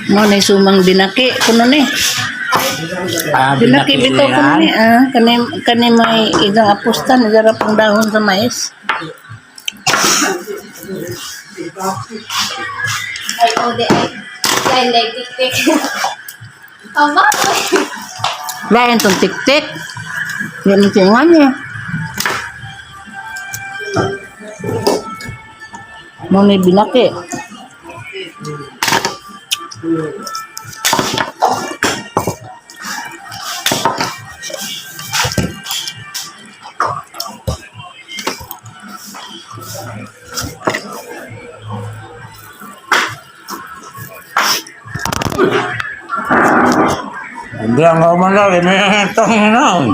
Mo ni sumang binaki kuno ni. Binaki bito kuno ni kani may idang apustan gara pang dahon sa mais. Ay, ode ay like tik-tik. Ama. Lain tong tik-tik. Yan ang tingan niya. Mo ni binaki. Hindi ang umalagi, may itong naon.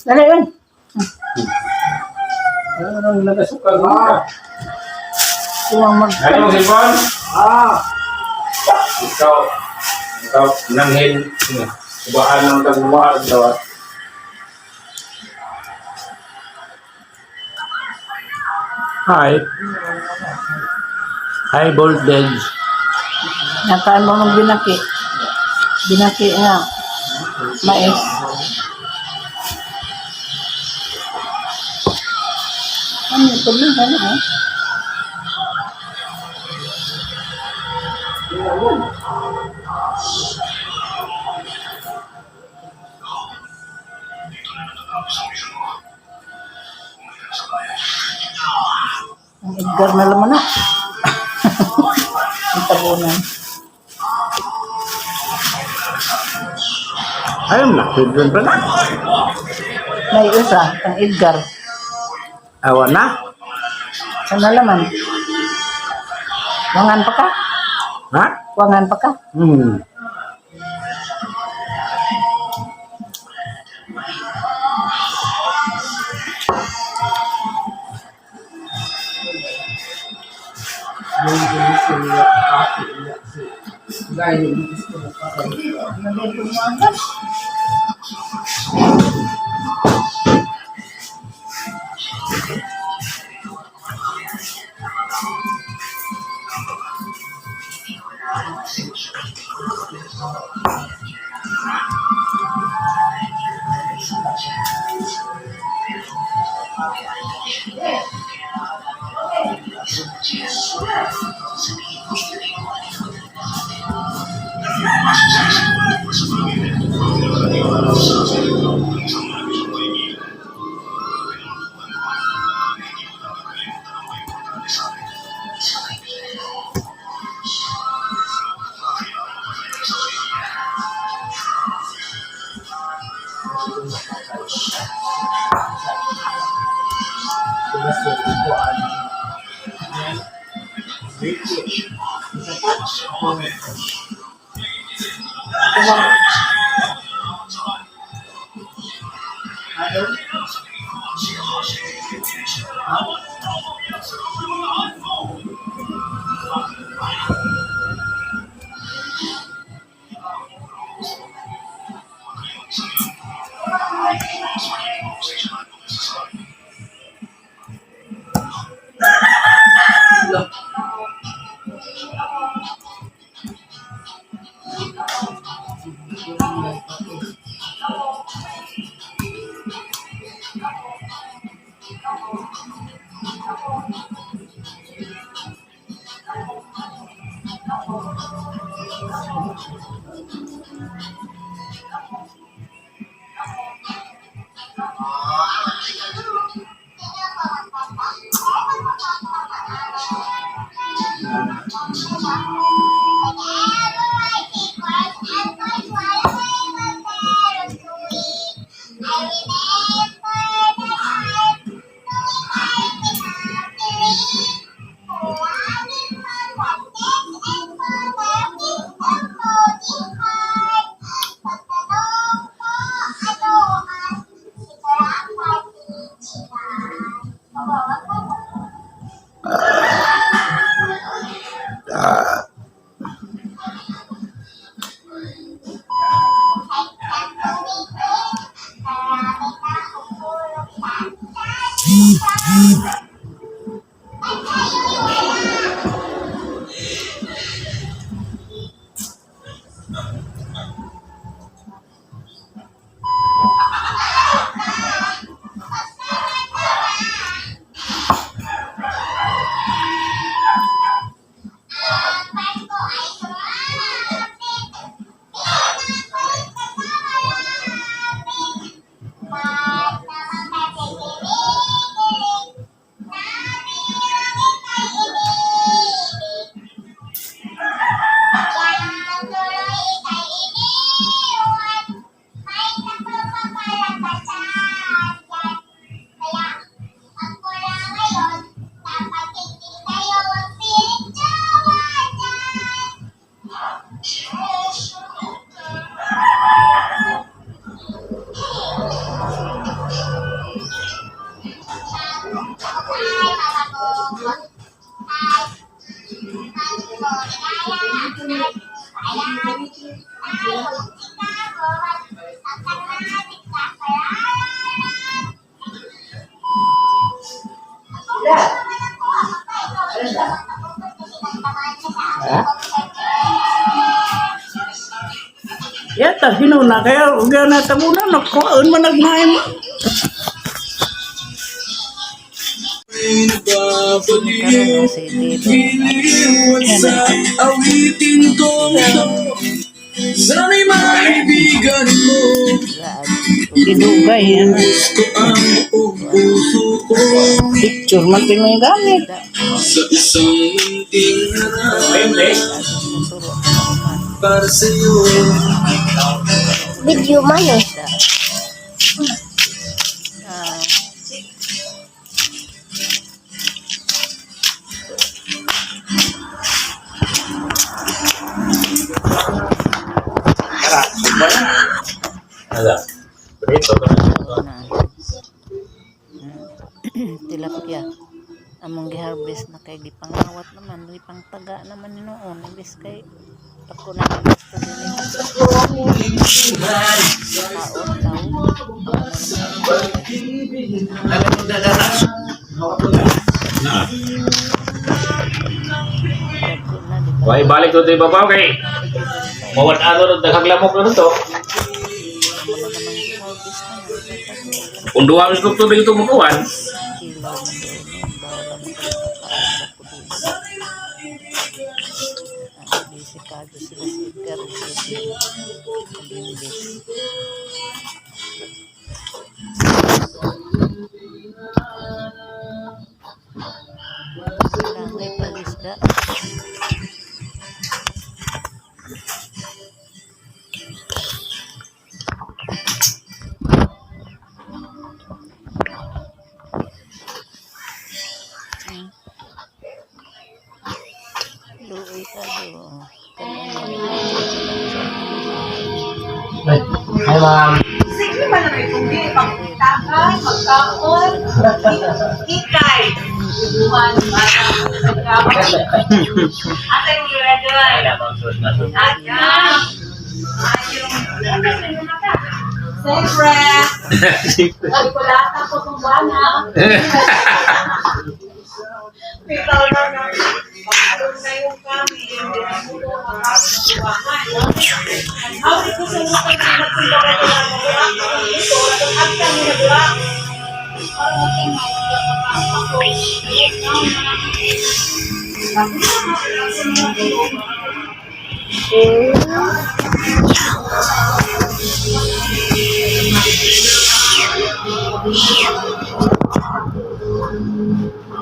Dali yun. Ano nagasuka ka? Tuwang mag... Ano mo, Sipon? Ikaw, nanghil. Subaan ng tagbuhaan daw. High voltage. Nakaan mo ng binaki. Binaki nga. Mais. Ano ito lang ka na Ang Edgar na laman na. Ang tabunan. Ayun na, Sipon pa na. May isa, ang Edgar. Awan na? Saan na laman? Wangan pa ka? Ha? Wangan pa ka? Yata, hinuna kaya huwag na tabunan. Nakuhaan man nagmain. Karoon si Dito. Awitin ko sana'y maibigan mo. Idugay yan. Gusto ang buong puso ko Picture man din may gamit. sa isang munting harap para sa'yo. Video man eh. Ada. Berito ka. Tilapia. Among giharvest na kay gipangawat naman, gipangtaga naman ni noon, imbis kay ako na gusto din Why balik to tayo babaw kay mawat ano nagkaglamok na to. Kung duwa mas gusto din ito mukuhan. Hi ma'am. Sige man na may kundi, pagkitakan, magkaon, ikay. Ibuhan, magkaon. Ate mo yung redoy. Siyempre, kalkulata ko kung bana. Pitaw na nga. Pagkaroon na yung kami, hindi na mo makakakuha. Hawit ko sa mga pagkakas ng mga ito, at kami nagawa.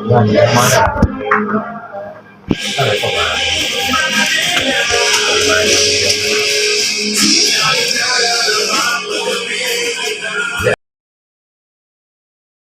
Yan, mana? Ano ito ba?